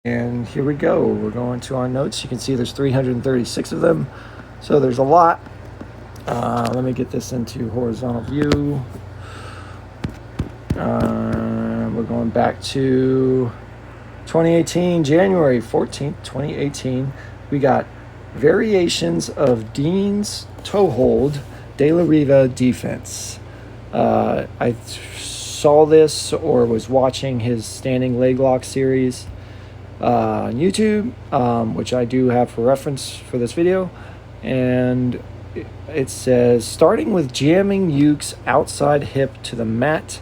And here we go. We're going to our notes. You can see there's 336 of them. So there's a lot. Let me get this into horizontal view. We're going back to 2018, January 14th, 2018. We got variations of Dean's toehold De La Riva defense. I saw this or was watching his standing leg lock series on YouTube, which I do have for reference for this video. And it says, starting with jamming Yuke's outside hip to the mat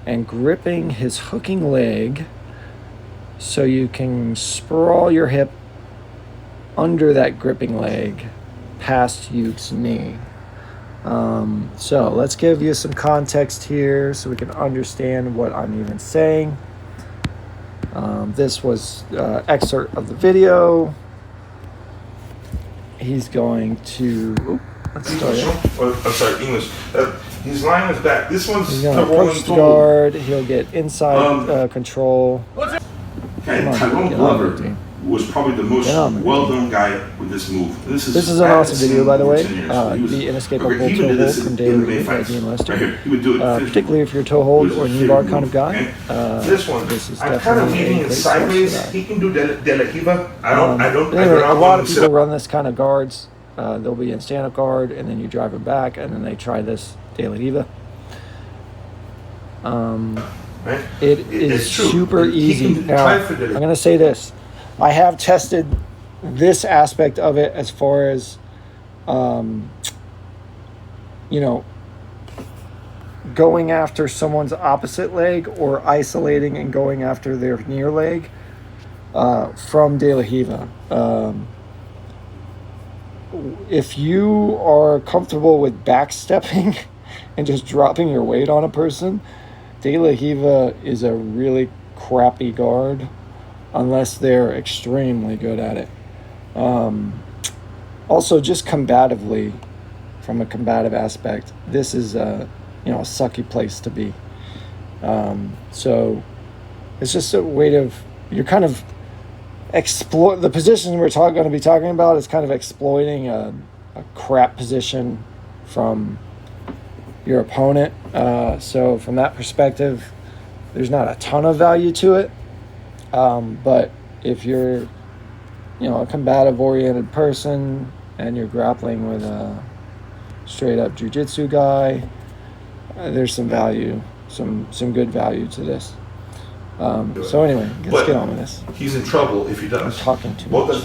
and gripping his hooking leg so you can sprawl your hip under that gripping leg past Yuke's knee. So let's give you some context here so we can understand what I'm even saying. This was excerpt of the video. He's going to... let's start it. I'm sorry, English. He's lying on his back. This one's he's going to approach the guard. He'll get inside control. Tyrone Glover was probably the most well-known guy with this move. This is an awesome video, by the way. The inescapable toe hold from De La Riva by Dean Lester. Particularly if you're a toe hold or Kneebar kind of guy. This one, this is I'm kind of definitely leaning a it great sideways. He can do De La Riva. Anyway, a lot of people run this kind of guards. They'll be in stand-up guard, and then you drive them back, and then they try this De La Riva. Right? It is super easy. Now, I'm going to say this. I have tested this aspect of it as far as, going after someone's opposite leg or isolating and going after their near leg from De La Riva. If you are comfortable with backstepping and just dropping your weight on a person, De La Riva is a really crappy guard unless they're extremely good at it. Also, just combatively, from a combative aspect, this is a sucky place to be. So it's just a way of, you're kind of exploit the position we're going to be talking about is kind of exploiting a crap position from your opponent. So from that perspective, there's not a ton of value to it. But if you're, a combative oriented person and you're grappling with a straight up jiu-jitsu guy, there's some value, some good value to this. So anyway, let's get on with this. He's in trouble if he does. I'm talking too much.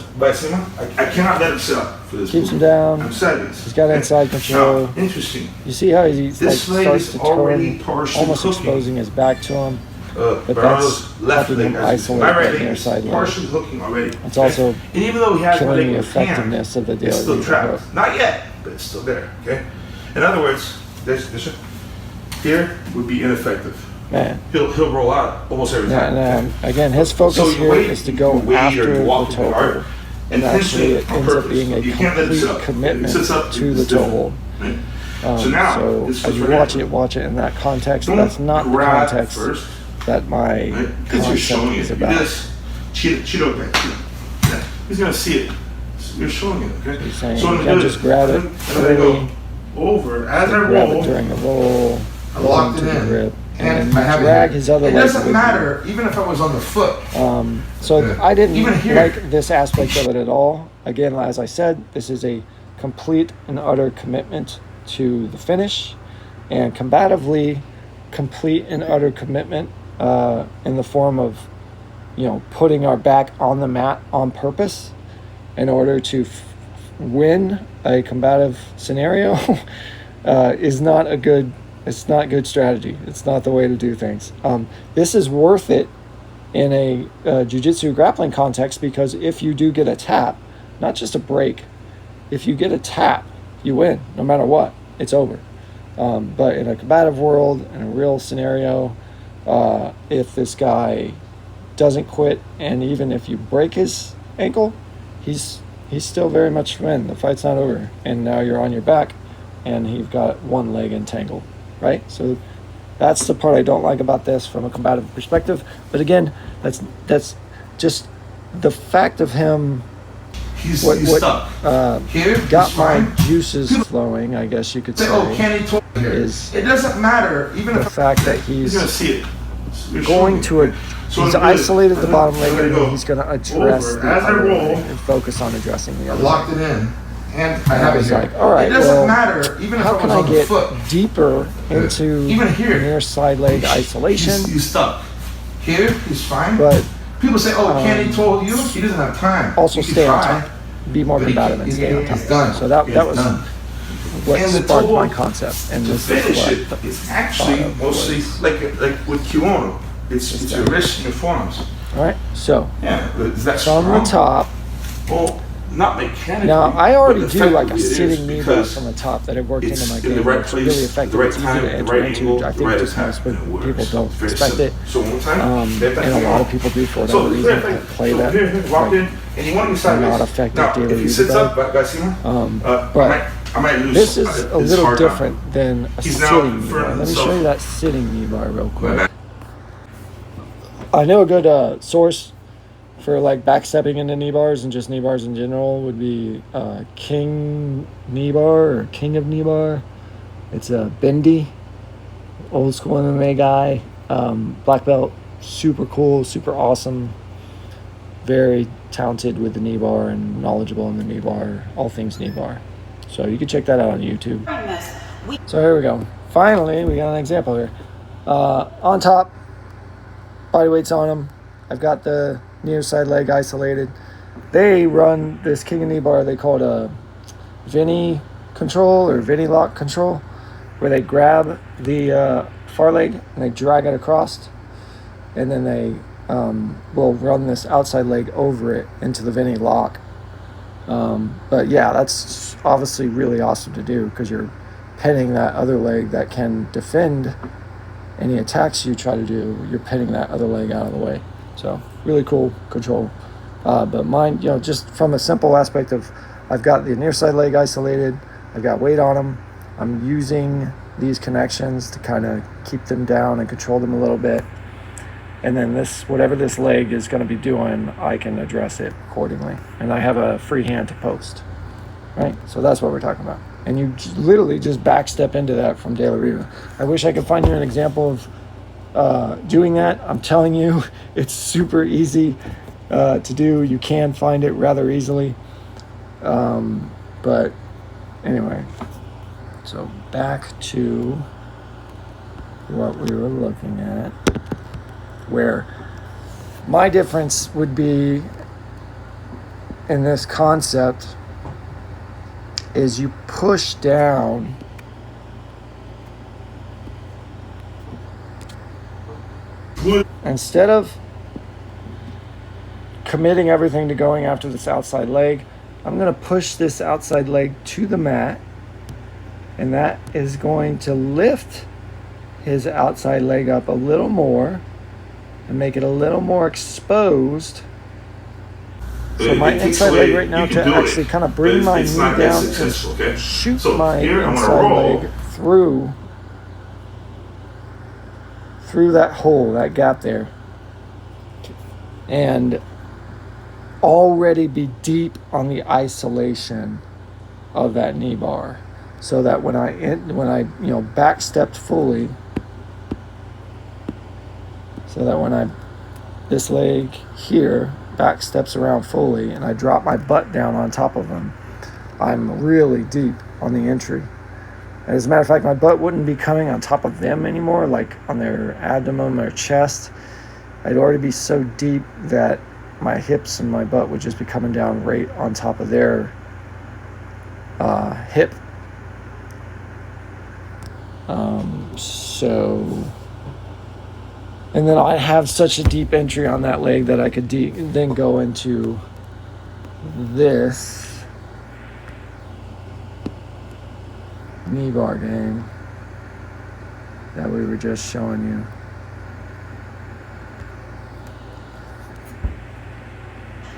I cannot let him sit up for this. Keeps him down. I'm serious. He's got inside control. Now, interesting. You see how he starts to turn, almost cooking. Exposing his back to him. But Bernardo's that's helping him isolate that near side leg. Partially hooking already. It's also and even though he has killing the effectiveness of the it's still daily trapped. hook. Not yet, but it's still there. Okay. In other words, here would be ineffective. Man. He'll roll out almost every time. And again, his focus here is to go after the toe hold. And actually, it ends up being a complete commitment to the toe hold. So as you watch it in that context. That's not the context that my concept is about. Cheeto back. He's gonna see it. You're showing it, okay? He's saying you can't just grab it early, over as I grab roll. it during the roll, I locked it in. grip, And I drag his other leg. It doesn't matter, even if I was on the foot. So I didn't like this aspect of it at all. Again, as I said, this is a complete and utter commitment to the finish, and combatively, complete and utter commitment in the form of, putting our back on the mat on purpose in order to win a combative scenario is not a good. It's not good strategy. It's not the way to do things. This is worth it in a jiu-jitsu grappling context, because if you do get a tap, not just a break, if you get a tap, you win no matter what. It's over. But in a combative world, in a real scenario, if this guy doesn't quit, and even if you break his ankle, he's still very much win. The fight's not over, and now you're on your back, and you've got one leg entangled. Right? So that's the part I don't like about this from a combative perspective. But again, that's just the fact of him, He's what stuck. Got my juices flowing, I guess you could say, is it doesn't matter. Even the fact that he's gonna see it. going to he's isolated the bottom leg, and he's going to address the other leg and focus on addressing the other. Locked it in, and I have it here. Like, all right, it doesn't well, matter. Even how if can I get deeper into near side leg isolation? He's stuck. Here, he's fine. But people say, "Oh, Kenny told you he doesn't have time." Also, stay on top. Be more combative and stay on top. So that was what sparked my concept, and this is what it's actually mostly like with kimono. It's your wrists and your forearms. All right, so from the top. Well, not mechanically. Now I already do like a sitting knee bar from the top that I've worked into my game. It's really effective. It's easy to enter into. I think just most people don't expect it, and a lot of people do for whatever reason play that. Not effective daily use. But this is a little different than a sitting knee bar. Let me show you that sitting knee bar real quick. I know a good source for like backstepping into knee bars and just knee bars in general would be King Kneebar or King of Kneebar. It's a bendy, old school MMA guy, black belt, super cool, super awesome, very talented with the knee bar and knowledgeable in the knee bar, all things knee bar. So you can check that out on YouTube. So here we go. Finally, we got an example here. On top, body weight's on them. I've got the near side leg isolated. They run this King of Knee bar. They call it a Vinny control or Vinny lock control, where they grab the far leg and they drag it across, and then they will run this outside leg over it into the Vinny lock. But yeah, that's obviously really awesome to do because you're pinning that other leg that can defend any attacks you try to do. You're pinning that other leg out of the way. So really cool control. But mine, just from a simple aspect of, I've got the near side leg isolated. I've got weight on them. I'm using these connections to kind of keep them down and control them a little bit. And then whatever this leg is going to be doing, I can address it accordingly. And I have a free hand to post, right? So that's what we're talking about. And you literally just backstep into that from De La Riva. I wish I could find you an example of doing that. I'm telling you, it's super easy to do. You can find it rather easily. But anyway, so back to what we were looking at, where my difference would be in this concept is you push down instead of committing everything to going after this outside leg. I'm going to push this outside leg to the mat, and that is going to lift his outside leg up a little more and make it a little more exposed. So my inside leg right now to actually kind of bring my knee down and shoot my inside leg through that hole, that gap there, and already be deep on the isolation of that knee bar, so that when I backstepped fully, so that when this leg here back steps around fully and I drop my butt down on top of them, I'm really deep on the entry. And as a matter of fact, my butt wouldn't be coming on top of them anymore, like on their abdomen or chest. I'd already be so deep that my hips and my butt would just be coming down right on top of their hip. And then I have such a deep entry on that leg that I could then go into this knee bar game that we were just showing you.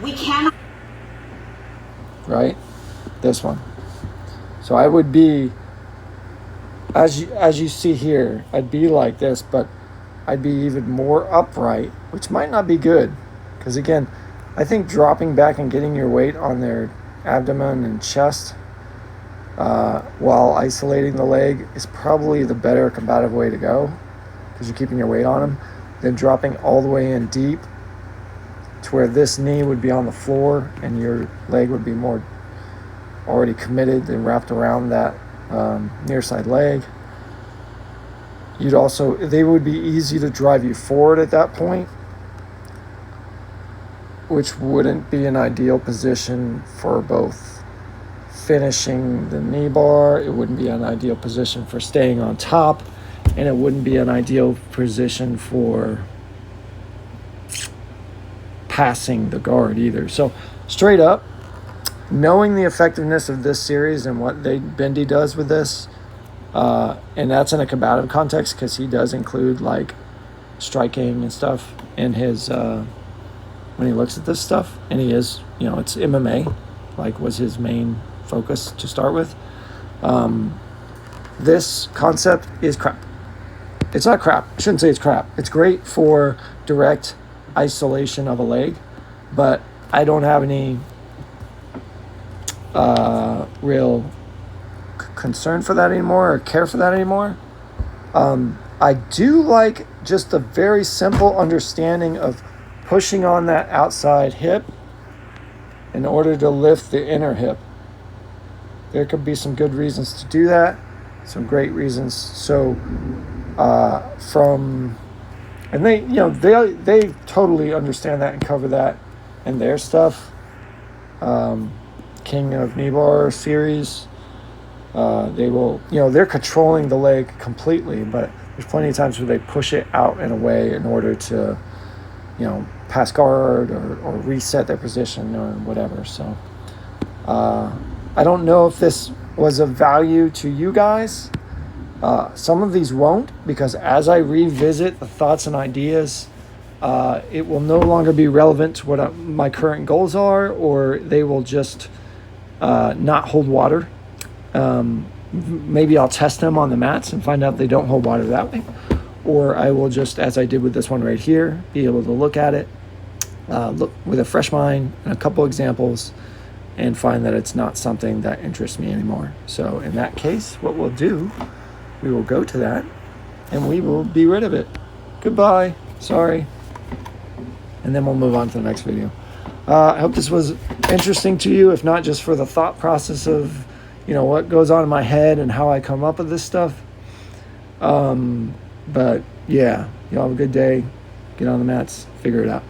We cannot. Right? This one. So I would be, as you see here, I'd be like this, but I'd be even more upright, which might not be good. Because again, I think dropping back and getting your weight on their abdomen and chest while isolating the leg is probably the better combative way to go, because you're keeping your weight on them, than dropping all the way in deep to where this knee would be on the floor and your leg would be more already committed and wrapped around that near side leg. They would be easy to drive you forward at that point, which wouldn't be an ideal position for both finishing the knee bar. It wouldn't be an ideal position for staying on top, and it wouldn't be an ideal position for passing the guard either. So straight up, knowing the effectiveness of this series and what Bendy does with this, and that's in a combative context because he does include like striking and stuff in his when he looks at this stuff, and he is, it's MMA, like was his main focus to start with. This concept is crap. It's not crap. I shouldn't say it's crap. It's great for direct isolation of a leg, but I don't have any real concern for that anymore or care for that anymore. I do like just a very simple understanding of pushing on that outside hip in order to lift the inner hip. There could be some good reasons to do that, some great reasons. So and they totally understand that and cover that in their stuff. King of Kneebar series, they will, they're controlling the leg completely, but there's plenty of times where they push it out in a way in order to, pass guard or reset their position or whatever. So I don't know if this was of value to you guys. Some of these won't, because as I revisit the thoughts and ideas, it will no longer be relevant to what my current goals are, or they will just not hold water. Maybe I'll test them on the mats and find out they don't hold water that way. Or I will just, as I did with this one right here, be able to look at it, look with a fresh mind and a couple examples, and find that it's not something that interests me anymore. So in that case, what we'll do, we will go to that and we will be rid of it. Goodbye. Sorry. And then we'll move on to the next video. I hope this was interesting to you, if not just for the thought process of, what goes on in my head and how I come up with this stuff. But yeah, y'all have a good day. Get on the mats, figure it out.